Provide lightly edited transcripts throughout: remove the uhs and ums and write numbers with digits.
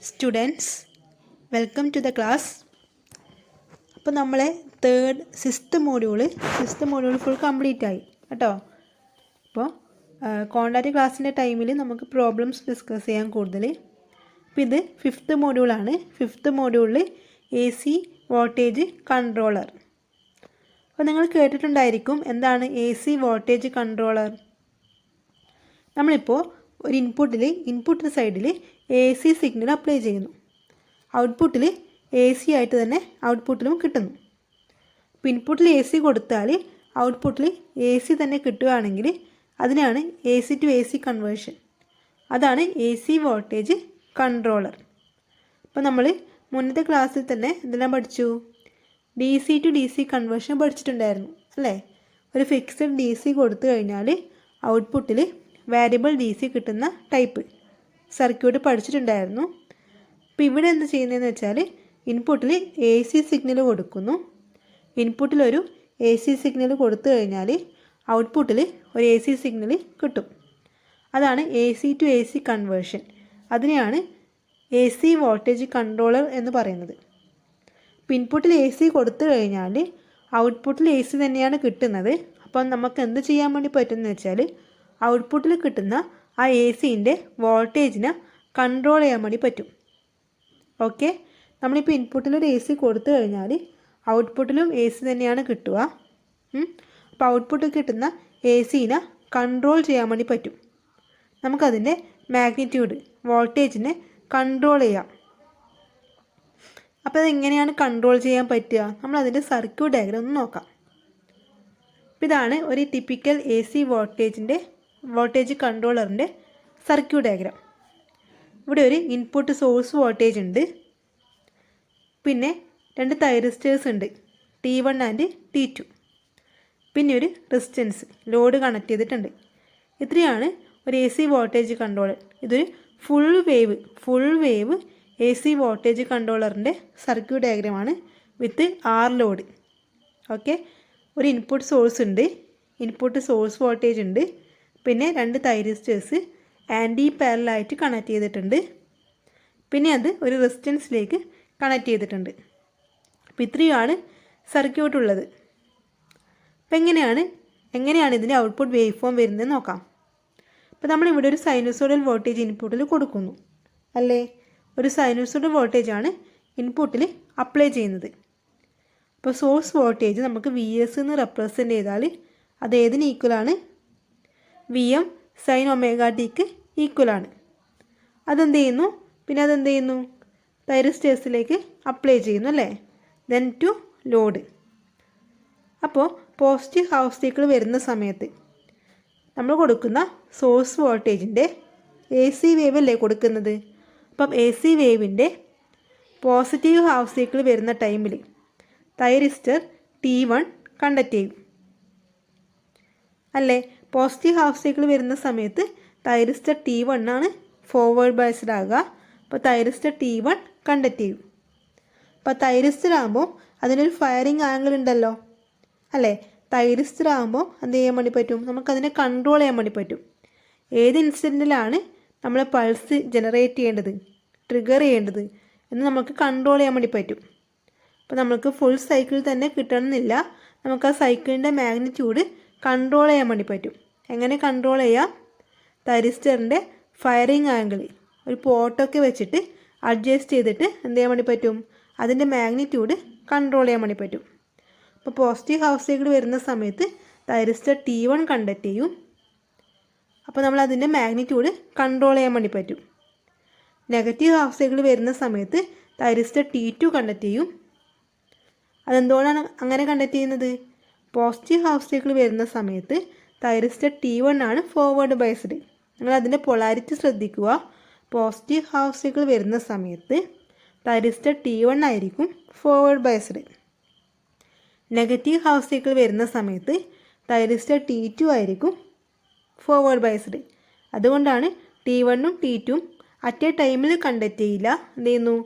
Students, welcome to the class. അപ്പോൾ നമ്മളെ sixth module full complete ആയി കേട്ടോ. അപ്പോൾ കോണ്ടാക്റ്റ് ക്ലാസ്സിൻ്റെ ടൈമിൽ നമുക്ക് പ്രോബ്ലംസ് ഡിസ്കസ് ചെയ്യാൻ കൂടുതൽ. അപ്പോൾ ഇത് ഫിഫ്ത്ത് മോഡ്യൂളാണ്. ഫിഫ്ത്ത് മോഡ്യൂളിൽ AC വോൾട്ടേജ് കൺട്രോളർ. അപ്പോൾ നിങ്ങൾ കേട്ടിട്ടുണ്ടായിരിക്കും എന്താണ് AC വോൾട്ടേജ് കൺട്രോളർ. നമ്മളിപ്പോൾ ഒരു ഇൻപുട്ട് സൈഡിൽ AC സിഗ്നൽ അപ്ലൈ ചെയ്യുന്നു. ഔട്ട്പുട്ടിൽ AC ആയിട്ട് തന്നെ ഔട്ട്പുട്ടിലും കിട്ടുന്നു. അപ്പോൾ ഇൻപുട്ടിൽ AC കൊടുത്താൽ ഔട്ട്പുട്ടിൽ AC തന്നെ കിട്ടുകയാണെങ്കിൽ അതിനാണ് AC ടു AC കൺവേർഷൻ. അതാണ് AC വോൾട്ടേജ് കൺട്രോളർ. അപ്പോൾ നമ്മൾ മുന്നത്തെ ക്ലാസ്സിൽ തന്നെ എന്തെല്ലാം പഠിച്ചു? DC ടു DC കൺവേർഷൻ പഠിച്ചിട്ടുണ്ടായിരുന്നു അല്ലേ? ഒരു ഫിക്സഡ് DC കൊടുത്തു കഴിഞ്ഞാൽ ഔട്ട്പുട്ടിൽ വേരിയബിൾ DC കിട്ടുന്ന ടൈപ്പ് സർക്യൂട്ട് പഠിച്ചിട്ടുണ്ടായിരുന്നു. അപ്പോൾ ഇവിടെ എന്ത് ചെയ്യുന്നതെന്ന് വെച്ചാൽ ഇൻപുട്ടിൽ AC സിഗ്നൽ കൊടുക്കുന്നു. ഇൻപുട്ടിലൊരു AC സിഗ്നൽ കൊടുത്തു കഴിഞ്ഞാൽ ഔട്ട്പുട്ടിൽ ഒരു AC സിഗ്നൽ കിട്ടും. അതാണ് AC ടു AC കൺവേർഷൻ. അതിനെയാണ് AC വോൾട്ടേജ് കൺട്രോളർ എന്ന് പറയുന്നത്. അപ്പോൾ ഇൻപുട്ടിൽ AC കൊടുത്തു കഴിഞ്ഞാൽ ഔട്ട്പുട്ടിൽ AC തന്നെയാണ് കിട്ടുന്നത്. അപ്പം നമുക്ക് എന്ത് ചെയ്യാൻ വേണ്ടി പറ്റുമെന്ന് വെച്ചാൽ ഔട്ട്പുട്ടിൽ കിട്ടുന്ന ആ ACൻ്റെ വോൾട്ടേജിനെ കൺട്രോൾ ചെയ്യാൻ വേണ്ടി പറ്റും. ഓക്കെ, നമ്മളിപ്പോൾ ഇൻപുട്ടിലൊരു AC കൊടുത്തു കഴിഞ്ഞാൽ ഔട്ട്പുട്ടിലും AC തന്നെയാണ് കിട്ടുക. അപ്പോൾ ഔട്ട്പുട്ടിൽ കിട്ടുന്ന ACനെ കൺട്രോൾ ചെയ്യാൻ വേണ്ടി പറ്റും. നമുക്കതിൻ്റെ മാഗ്നിറ്റ്യൂഡ് വോൾട്ടേജിനെ കൺട്രോൾ ചെയ്യാം. അപ്പോൾ അതെങ്ങനെയാണ് കൺട്രോൾ ചെയ്യാൻ പറ്റുക? നമ്മളതിൻ്റെ സർക്യൂട്ട് ഡയഗ്രം ഒന്ന് നോക്കാം. അപ്പോൾ ഇതാണ് ഒരു ടിപ്പിക്കൽ AC വോൾട്ടേജ് കൺട്രോളറിൻ്റെ സർക്യൂട്ട് ഡയഗ്രാം. ഇവിടെ ഒരു ഇൻപുട്ട് സോഴ്സ് വോൾട്ടേജ് ഉണ്ട്. പിന്നെ രണ്ട് തൈറിസ്റ്റേഴ്സ് ഉണ്ട്, T1 ആൻഡ് T2. പിന്നെ ഒരു റെസിസ്റ്റൻസ് ലോഡ് കണക്ട് ചെയ്തിട്ടുണ്ട്. ഇത്രയാണ് ഒരു AC വോൾട്ടേജ് കൺട്രോളർ. ഇതൊരു ഫുൾ വേവ് AC വോൾട്ടേജ് കൺട്രോളറിൻ്റെ സർക്യൂട്ട് ഡയഗ്രാമാണ് വിത്ത് R ലോഡ്. ഓക്കെ, ഒരു ഇൻപുട്ട് സോഴ്സ് ഉണ്ട്, ഇൻപുട്ട് സോഴ്സ് വോൾട്ടേജ് ഉണ്ട്. പിന്നെ രണ്ട് തൈറിസ്റ്റേഴ്സ് ആൻറ്റി പാരലായിട്ട് കണക്ട് ചെയ്തിട്ടുണ്ട്. പിന്നെ അത് ഒരു റെസിസ്റ്റൻസിലേക്ക് കണക്ട് ചെയ്തിട്ടുണ്ട്. അപ്പോൾ ഇത്രയുമാണ് സർക്യൂട്ട് ഉള്ളത്. അപ്പോൾ എങ്ങനെയാണ് ഇതിൻ്റെ ഔട്ട്പുട്ട് വേവ് ഫോം വരുന്നത് നോക്കാം. അപ്പോൾ നമ്മളിവിടെ ഒരു സൈനുസോയിഡൽ വോൾട്ടേജ് ഇൻപുട്ടിൽ കൊടുക്കുന്നു അല്ലേ? ഒരു സൈനുസോയിഡൽ വോൾട്ടേജാണ് ഇൻപുട്ടിൽ അപ്ലൈ ചെയ്യുന്നത്. അപ്പോൾ സോഴ്സ് വോൾട്ടേജ് നമുക്ക് VS എന്ന് റെപ്രസെൻ്റ് ചെയ്താൽ അത് ഏതിന് ഈക്വലാണ്? VM സൈൻ ഒമേഗ ടിക്ക് ഈക്വലാണ്. അതെന്ത് ചെയ്യുന്നു? പിന്നെ അതെന്ത് ചെയ്യുന്നു? തൈറിസ്റ്റേഴ്സിലേക്ക് അപ്ലൈ ചെയ്യുന്നു അല്ലേ? Then to load. അപ്പോൾ പോസിറ്റീവ് ഹാഫ് സൈക്കിൾ വരുന്ന സമയത്ത് നമ്മൾ കൊടുക്കുന്ന സോഴ്സ് വോൾട്ടേജിൻ്റെ AC വേവ് അല്ലേ കൊടുക്കുന്നത്? അപ്പം AC വേവിൻ്റെ പോസിറ്റീവ് ഹാഫ് സൈക്കിൾ വരുന്ന ടൈമിൽ തൈറിസ്റ്റർ T1 കണ്ടക്ട് ചെയ്യും അല്ലേ? പോസിറ്റീവ് ഹാഫ് സൈക്കിൾ വരുന്ന സമയത്ത് തൈറിസ്റ്റർ T1 ആണ് ഫോർവേഡ് ബയസ്ഡ് ആകുക. അപ്പോൾ തൈറിസ്റ്റർ T1 കണ്ടക്ട് ചെയ്യും. അപ്പോൾ തൈറിസ്റ്റർ ആകുമ്പോൾ അതിനൊരു ഫയറിങ് ആംഗിൾ ഉണ്ടല്ലോ അല്ലേ? തൈറിസ്റ്റർ ആകുമ്പോൾ എന്ത് ചെയ്യാൻ വേണ്ടി പറ്റും? നമുക്കതിനെ കൺട്രോൾ ചെയ്യാൻ വേണ്ടി പറ്റും. ഏത് ഇൻസ്റ്റൻറ്റിലാണ് നമ്മൾ പൾസ് ജനറേറ്റ് ചെയ്യേണ്ടത്, ട്രിഗർ ചെയ്യേണ്ടത് എന്ന് നമുക്ക് കൺട്രോൾ ചെയ്യാൻ വേണ്ടി പറ്റും. അപ്പോൾ നമുക്ക് ഫുൾ സൈക്കിൾ തന്നെ കിട്ടണമെന്നില്ല, നമുക്ക് ആ സൈക്കിളിൻ്റെ മാഗ്നിറ്റ്യൂഡ് കൺട്രോൾ ചെയ്യാൻ വേണ്ടി പറ്റും. എങ്ങനെ കൺട്രോൾ ചെയ്യാം? തൈറിസ്റ്ററിൻ്റെ ഫയറിങ് ആംഗിൾ ഒരു പോട്ടൊക്കെ വെച്ചിട്ട് അഡ്ജസ്റ്റ് ചെയ്തിട്ട് എന്ത് ചെയ്യാൻ വേണ്ടി പറ്റും? അതിൻ്റെ മാഗ്നിറ്റ്യൂഡ് കൺട്രോൾ ചെയ്യാൻ വേണ്ടി പറ്റും. അപ്പോൾ പോസിറ്റീവ് ഹാഫ് സൈക്കിൾ വരുന്ന സമയത്ത് തൈറിസ്റ്റർ T1 കണ്ടക്ട് ചെയ്യും. അപ്പോൾ നമ്മൾ അതിൻ്റെ മാഗ്നിറ്റ്യൂഡ് കൺട്രോൾ ചെയ്യാൻ വേണ്ടി പറ്റും. നെഗറ്റീവ് ഹാഫ് സൈക്കിൾ വരുന്ന സമയത്ത് തൈറിസ്റ്റർ T2 കണ്ടക്ട് ചെയ്യും. അതെന്തുകൊണ്ടാണ് അങ്ങനെ കണ്ടക്ട് ചെയ്യുന്നത്? പോസിറ്റീവ് ഹാഫ് സൈക്കിൾ വരുന്ന സമയത്ത് തൈറിസ്റ്റർ T1 ആണ് ഫോർവേഡ് ബയസ്ഡ്. നിങ്ങൾ അതിൻ്റെ പൊളാരിറ്റി ശ്രദ്ധിക്കുക. പോസിറ്റീവ് ഹാഫ് സൈക്കിൾ വരുന്ന സമയത്ത് തൈറിസ്റ്റർ T1 ആയിരിക്കും forward biased. Negative half cycle വരുന്ന സമയത്ത് തൈറിസ്റ്റർ T2 ആയിരിക്കും ഫോർവേഡ് ബയസ്ഡ്. അതുകൊണ്ടാണ് T1 ഉം T2 ഉം അറ്റ് എ ടൈമിൽ കണ്ടക്ട് ചെയ്യില്ല. എന്ത് ചെയ്യുന്നു?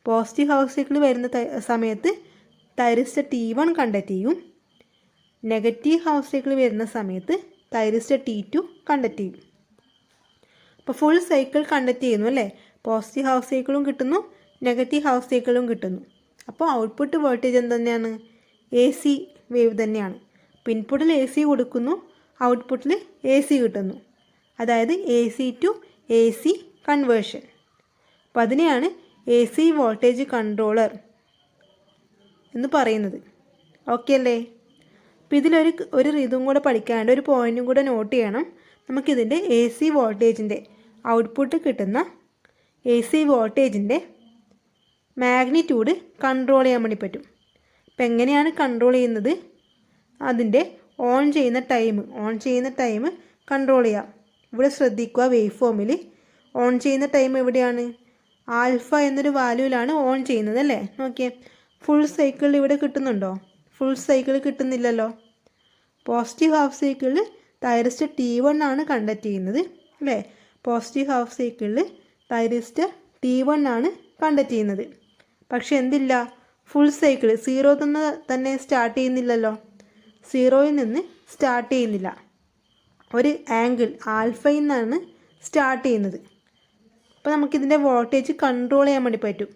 പോസിറ്റീവ് ഹാഫ് സൈക്കിൾ വരുന്ന സമയത്ത് തൈറിസ്റ്റർ T1 കണ്ടക്ട് ചെയ്യും. നെഗറ്റീവ് ഹാഫ് സൈക്കിൾ വരുന്ന സമയത്ത് തൈറിസ്റ്റർ T2 കണ്ടക്ട് ചെയ്യും. അപ്പോൾ ഫുൾ സൈക്കിൾ കണ്ടക്ട് ചെയ്യുന്നു അല്ലേ? പോസിറ്റീവ് ഹാഫ് സൈക്കിളും കിട്ടുന്നു, നെഗറ്റീവ് ഹാഫ് സൈക്കിളും കിട്ടുന്നു. അപ്പോൾ ഔട്ട്പുട്ട് വോൾട്ടേജ് എന്തുതന്നെയാണ്? AC വേവ് തന്നെയാണ്. അപ്പോൾ ഇൻപുട്ടിൽ AC കൊടുക്കുന്നു, ഔട്ട്പുട്ടിൽ AC കിട്ടുന്നു. അതായത് AC ടു AC കൺവേർഷൻ. അപ്പോൾ അതിനെയാണ് AC വോൾട്ടേജ് കൺട്രോളർ എന്ന് പറയുന്നത്. ഓക്കെ അല്ലേ? അപ്പോൾ ഇതിലൊരു ഇതും കൂടെ പഠിക്കാണ്ട് ഒരു പോയിൻറ്റും കൂടെ നോട്ട് ചെയ്യണം. നമുക്കിതിൻ്റെ AC വോൾട്ടേജിൻ്റെ ഔട്ട്പുട്ട് കിട്ടുന്ന AC വോൾട്ടേജിൻ്റെ മാഗ്നിറ്റ്യൂഡ് കൺട്രോൾ ചെയ്യാൻ വേണ്ടി പറ്റും. അപ്പോൾ എങ്ങനെയാണ് കൺട്രോൾ ചെയ്യുന്നത്? അതിൻ്റെ ഓൺ ചെയ്യുന്ന ടൈം കൺട്രോൾ ചെയ്യാം. ഇവിടെ ശ്രദ്ധിക്കുക, വേവ് ഫോമിൽ ഓൺ ചെയ്യുന്ന ടൈം എവിടെയാണ്? ആൽഫ എന്നൊരു വാല്യൂവിലാണ് ഓൺ ചെയ്യുന്നത് അല്ലേ? നോക്കിയേ, ഫുൾ സൈക്കിളിൽ ഇവിടെ കിട്ടുന്നുണ്ടോ? ഫുൾ സൈക്കിൾ കിട്ടുന്നില്ലല്ലോ. പോസിറ്റീവ് ഹാഫ് സൈക്കിളിൽ തൈറിസ്റ്റർ T1 ആണ് കണ്ടക്ട് ചെയ്യുന്നത് അല്ലേ? പോസിറ്റീവ് ഹാഫ് സൈക്കിളിൽ തൈറിസ്റ്റർ T1 ആണ് കണ്ടക്ട് ചെയ്യുന്നത്. പക്ഷെ എന്തില്ല, ഫുൾ സൈക്കിൾ 0 തന്നെ സ്റ്റാർട്ട് ചെയ്യുന്നില്ലല്ലോ. 0യിൽ നിന്ന് സ്റ്റാർട്ട് ചെയ്യുന്നില്ല. ഒരു ആംഗിൾ ആൽഫയിൽ നിന്നാണ് സ്റ്റാർട്ട് ചെയ്യുന്നത്. അപ്പോൾ നമുക്കിതിൻ്റെ വോൾട്ടേജ് കൺട്രോൾ ചെയ്യാൻ വേണ്ടി പറ്റും.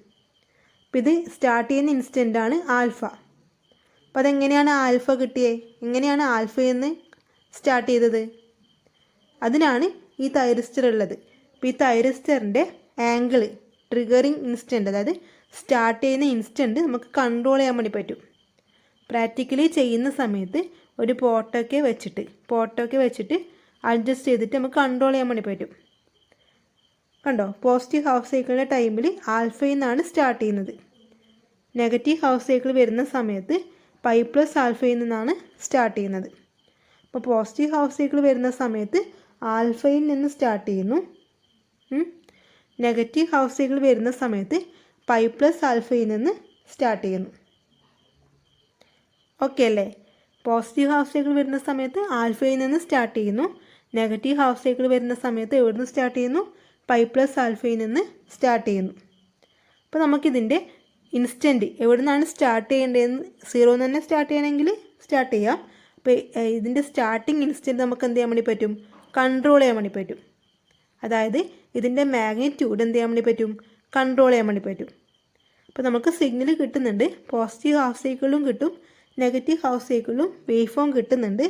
അപ്പോൾ ഇത് സ്റ്റാർട്ട് ചെയ്യുന്ന ഇൻസ്റ്റൻ്റാണ് ആൽഫ. അപ്പോൾ അതെങ്ങനെയാണ് ആൽഫ കിട്ടിയേ? എങ്ങനെയാണ് ആൽഫയിൽ നിന്ന് സ്റ്റാർട്ട് ചെയ്തത്? അതിനാണ് ഈ തൈറിസ്റ്റർ ഉള്ളത്. അപ്പോൾ ഈ തൈറിസ്റ്ററിൻ്റെ ആംഗിൾ ട്രിഗറിങ് ഇൻസ്റ്റൻറ്റ്, അതായത് സ്റ്റാർട്ട് ചെയ്യുന്ന ഇൻസ്റ്റൻറ്റ് നമുക്ക് കൺട്രോൾ ചെയ്യാൻ വേണ്ടി പറ്റും. പ്രാക്ടിക്കലി ചെയ്യുന്ന സമയത്ത് ഒരു പോട്ടൊക്കെ വെച്ചിട്ട് അഡ്ജസ്റ്റ് ചെയ്തിട്ട് നമുക്ക് കൺട്രോൾ ചെയ്യാൻ വേണ്ടി പറ്റും. കണ്ടോ, പോസിറ്റീവ് ഹാഫ് സൈക്കിളിൻ്റെ ടൈമിൽ ആൽഫയിൽ നിന്നാണ് സ്റ്റാർട്ട് ചെയ്യുന്നത്. നെഗറ്റീവ് ഹാഫ് സൈക്കിൾ വരുന്ന സമയത്ത് പൈ പ്ലസ് ആൽഫയിൽ നിന്നാണ് സ്റ്റാർട്ട് ചെയ്യുന്നത്. അപ്പോൾ പോസിറ്റീവ് ഹാഫ് സൈക്കിൾ വരുന്ന സമയത്ത് ആൽഫയിൽ നിന്ന് സ്റ്റാർട്ട് ചെയ്യുന്നു. നെഗറ്റീവ് ഹാഫ് സൈക്കിൾ വരുന്ന സമയത്ത് പൈ പ്ലസ് ആൽഫയിൽ നിന്ന് സ്റ്റാർട്ട് ചെയ്യുന്നു. ഓക്കെ അല്ലേ? പോസിറ്റീവ് ഹാഫ് സൈക്കിൾ വരുന്ന സമയത്ത് ആൽഫയിൽ നിന്ന് സ്റ്റാർട്ട് ചെയ്യുന്നു. നെഗറ്റീവ് ഹാഫ് സൈക്കിൾ വരുന്ന സമയത്ത് എവിടെ നിന്ന് സ്റ്റാർട്ട് ചെയ്യുന്നു? പൈ പ്ലസ് ആൽഫയിൽ നിന്ന് സ്റ്റാർട്ട് ചെയ്യുന്നു. അപ്പോൾ നമുക്കിതിൻ്റെ ഇൻസ്റ്റൻറ്റ് എവിടെ നിന്നാണ് സ്റ്റാർട്ട് ചെയ്യേണ്ടതെന്ന് 0 തന്നെ സ്റ്റാർട്ട് ചെയ്യണമെങ്കിൽ സ്റ്റാർട്ട് ചെയ്യാം. അപ്പോൾ ഇതിൻ്റെ സ്റ്റാർട്ടിങ് ഇൻസ്റ്റൻറ്റ് നമുക്ക് എന്ത് ചെയ്യാൻ വേണ്ടി പറ്റും? കൺട്രോൾ ചെയ്യാൻ വേണ്ടി പറ്റും. അതായത് ഇതിൻ്റെ മാഗ്നിറ്റ്യൂഡ് എന്ത് ചെയ്യാൻ വേണ്ടി പറ്റും? കൺട്രോൾ ചെയ്യാൻ വേണ്ടി പറ്റും. അപ്പോൾ നമുക്ക് സിഗ്നൽ കിട്ടുന്നുണ്ട്. പോസിറ്റീവ് ഹാഫ് സൈക്കിളിലും കിട്ടും, നെഗറ്റീവ് ഹാഫ് സൈക്കിളിലും വേവ് ഫോം കിട്ടുന്നുണ്ട്.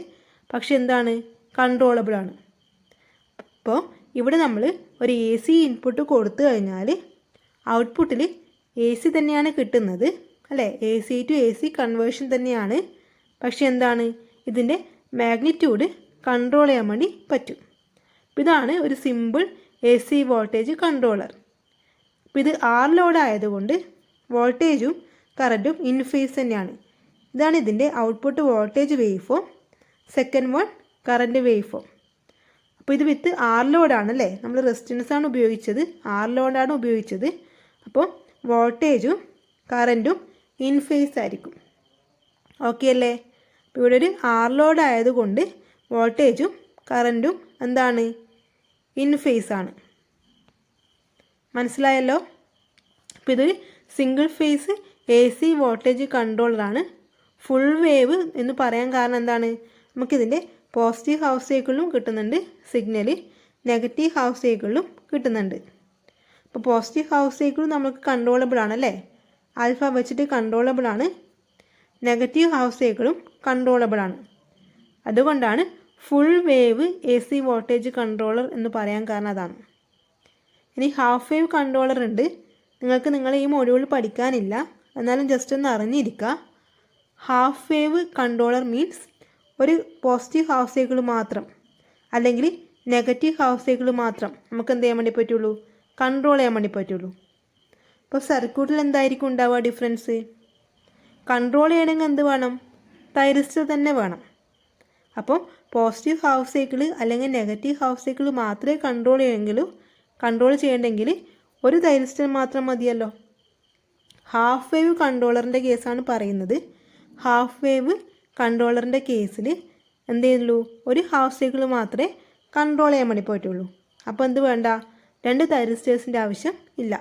പക്ഷെ എന്താണ്? കൺട്രോളബിളാണ്. അപ്പോൾ ഇവിടെ നമ്മൾ ഒരു AC ഇൻപുട്ട് കൊടുത്തു കഴിഞ്ഞാൽ ഔട്ട്പുട്ടിൽ AC തന്നെയാണ് കിട്ടുന്നത് അല്ലേ? AC ടു AC കൺവേർഷൻ തന്നെയാണ്. പക്ഷെ എന്താണ്? ഇതിൻ്റെ മാഗ്നിറ്റ്യൂഡ് കൺട്രോൾ ചെയ്യാൻ വേണ്ടി പറ്റും. അപ്പോൾ ഇതാണ് ഒരു സിമ്പിൾ AC വോൾട്ടേജ് കൺട്രോളർ. അപ്പോൾ ഇത് R ലോഡ് ആയതുകൊണ്ട് വോൾട്ടേജും കറൻറ്റും ഇൻ ഫേസ് തന്നെയാണ്. ഇതാണ് ഇതിൻ്റെ output voltage wave form. Second one current wave form. അപ്പോൾ ഇത് വിത്ത് R ലോഡാണ് അല്ലേ? നമ്മൾ റെസിസ്റ്റൻസ് ആണ് ഉപയോഗിച്ചത്, R ലോഡാണ് ഉപയോഗിച്ചത്. അപ്പോൾ വോൾട്ടേജും കറൻറ്റും ഇൻ ഫേസ് ആയിരിക്കും. ഓക്കെ അല്ലേ? അപ്പോൾ ഇവിടെ ഒരു R ലോഡ് ആയതുകൊണ്ട് വോൾട്ടേജും കറൻറ്റും എന്താണ്? ഇൻ ഫേസ് ആണ്. മനസ്സിലായല്ലോ? അപ്പോൾ ഇതൊരു സിംഗിൾ ഫേസ് AC വോൾട്ടേജ് കൺട്രോളറാണ്. ഫുൾ വേവ് എന്ന് പറയാൻ കാരണം എന്താണ്? നമുക്കിതിൻ്റെ പോസിറ്റീവ് ഹാഫ് സൈക്കിളിലും കിട്ടുന്നുണ്ട് സിഗ്നൽ, നെഗറ്റീവ് ഹാഫ് സൈക്കിളിലും കിട്ടുന്നുണ്ട്. അപ്പോൾ പോസിറ്റീവ് ഹാഫ് സൈക്കിളും നമുക്ക് കൺട്രോളബിൾ ആണല്ലേ? ആൽഫ വെച്ചിട്ട് കൺട്രോളബിൾ ആണ്. നെഗറ്റീവ് ഹാഫ് സൈക്കിളും കൺട്രോളബിൾ ആണ്. അതുകൊണ്ടാണ് full wave AC voltage controller എന്ന് പറയാൻ കാരണം അതാണ്. ഇനി ഹാഫ് വേവ് കൺട്രോളർ ഉണ്ട്. നിങ്ങൾ ഈ മൊഡ്യൂൾ പഠിക്കാനില്ല, എന്നാലും ജസ്റ്റ് ഒന്ന് അറിഞ്ഞിരിക്കുക. ഹാഫ് വേവ് കൺട്രോളർ മീൻസ് ഒരു പോസിറ്റീവ് ഹാഫ് സൈക്കിൾ മാത്രം അല്ലെങ്കിൽ നെഗറ്റീവ് ഹാഫ് സൈക്കിൾ മാത്രം നമുക്ക് എന്ത് ചെയ്യാൻ വേണ്ടി പറ്റുള്ളൂ? കൺട്രോൾ ചെയ്യാൻ വേണ്ടി പറ്റുള്ളൂ. അപ്പോൾ സർക്യൂട്ടിൽ എന്തായിരിക്കും ഉണ്ടാവുക ഡിഫറൻസ്? കൺട്രോൾ ചെയ്യണമെങ്കിൽ എന്ത് വേണം? തൈറിസ്റ്റർ തന്നെ വേണം. അപ്പോൾ പോസിറ്റീവ് ഹാഫ് സൈക്കിൾ അല്ലെങ്കിൽ നെഗറ്റീവ് ഹാഫ് സൈക്കിൾ മാത്രമേ കൺട്രോൾ ചെയ്യണമെങ്കിൽ ഒരു തൈറിസ്റ്റർ മാത്രം മതിയല്ലോ. ഹാഫ് വേവ് കൺട്രോളറിൻ്റെ കേസാണ് പറയുന്നത്. ഹാഫ് വേവ് കൺട്രോളറിൻ്റെ കേസിൽ എന്ത് ചെയ്യുള്ളൂ? ഒരു ഹാഫ് സൈക്കിൾ മാത്രമേ കൺട്രോൾ ചെയ്യാൻ വേണ്ടി പറ്റുള്ളൂ. അപ്പോൾ എന്ത് വേണ്ട? 2 തൈറിസ്റ്റേഴ്സിൻ്റെ ആവശ്യം ഇല്ല.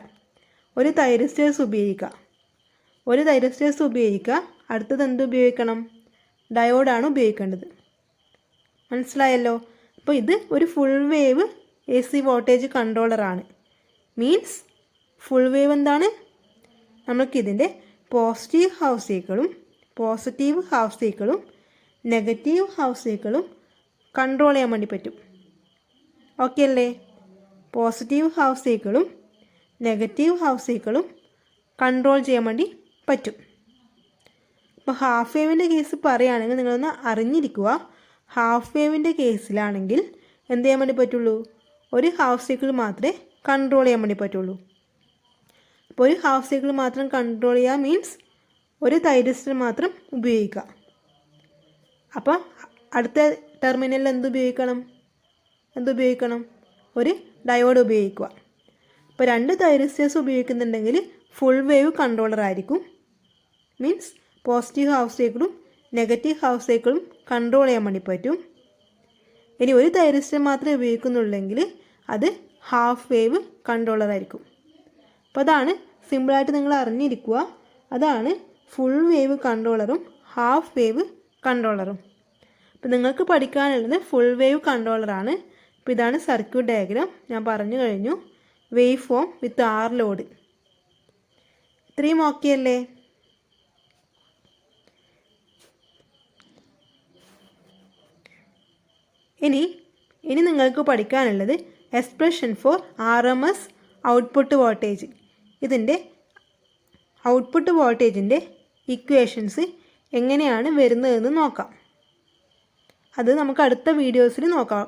ഒരു തൈറിസ്റ്റേഴ്സ് ഉപയോഗിക്കുക. അടുത്തത് എന്ത് ഉപയോഗിക്കണം? ഡയോഡാണ് ഉപയോഗിക്കേണ്ടത്. മനസ്സിലായല്ലോ? അപ്പോൾ ഇത് ഒരു ഫുൾ വേവ് AC വോൾട്ടേജ് കൺട്രോളറാണ്. മീൻസ് ഫുൾ വേവ് എന്താണ്? നമുക്കിതിൻ്റെ പോസിറ്റീവ് ഹാഫ് സൈക്കിളും നെഗറ്റീവ് ഹാഫ് സൈക്കിളും കൺട്രോൾ ചെയ്യാൻ വേണ്ടി പറ്റും. ഓക്കെ അല്ലേ? പോസിറ്റീവ് ഹാഫ് സൈക്കിളും നെഗറ്റീവ് ഹാഫ് സൈക്കിളും കൺട്രോൾ ചെയ്യാൻ വേണ്ടി പറ്റും. അപ്പോൾ ഹാഫ് വേവിൻ്റെ കേസ് പറയുകയാണെങ്കിൽ നിങ്ങളൊന്ന് അറിഞ്ഞിരിക്കുക. ഹാഫ് വേവിൻ്റെ കേസിലാണെങ്കിൽ എന്ത് ചെയ്യാൻ വേണ്ടി പറ്റുള്ളൂ? ഒരു ഹാഫ് സൈക്കിൾ മാത്രമേ കൺട്രോൾ ചെയ്യാൻ വേണ്ടി പറ്റുള്ളൂ. അപ്പോൾ ഒരു ഹാഫ് സൈക്കിൾ മാത്രം കൺട്രോൾ ചെയ്യുക മീൻസ് ഒരു തൈരിസ്റ്റർ മാത്രം ഉപയോഗിക്കുക. അപ്പോൾ അടുത്ത ടെർമിനലിൽ എന്തുപയോഗിക്കണം? ഒരു ഡയോഡ് ഉപയോഗിക്കുക. അപ്പോൾ 2 തൈരിസ്റ്റേഴ്സ് ഉപയോഗിക്കുന്നുണ്ടെങ്കിൽ ഫുൾ വേവ് കൺട്രോളർ ആയിരിക്കും. മീൻസ് പോസിറ്റീവ് ഹാഫ് സൈക്കിളും നെഗറ്റീവ് ഹാഫ് സൈക്കിളും കൺട്രോൾ ചെയ്യാൻ വേണ്ടി പറ്റും. ഇനി ഒരു തൈരിസ്റ്റർ മാത്രമേ ഉപയോഗിക്കുന്നുള്ളെങ്കിൽ അത് ഹാഫ് വേവ് കൺട്രോളർ ആയിരിക്കും. അപ്പോൾ അതാണ് സിമ്പിളായിട്ട് നിങ്ങൾ അറിഞ്ഞിരിക്കുക. അതാണ് ഫുൾ വേവ് കൺട്രോളറും ഹാഫ് വേവ് കൺട്രോളറും. അപ്പോൾ നിങ്ങൾക്ക് പഠിക്കാനുള്ളത് ഫുൾ വേവ് കൺട്രോളറാണ്. അപ്പോൾ ഇതാണ് സർക്യൂട്ട് ഡയഗ്രാം. ഞാൻ പറഞ്ഞു കഴിഞ്ഞു. Wave form with R load. ഇത്രയും ഓക്കെ അല്ലേ? ഇനി നിങ്ങൾക്ക് പഠിക്കാനുള്ളത് expression for RMS output voltage. ഇതിൻ്റെ ഔട്ട്പുട്ട് വോൾട്ടേജിൻ്റെ ഇക്വേഷൻസ് എങ്ങനെയാണ് വരുന്നതെന്ന് നോക്കാം. അത് നമുക്ക് അടുത്ത വീഡിയോസിൽ നോക്കാം.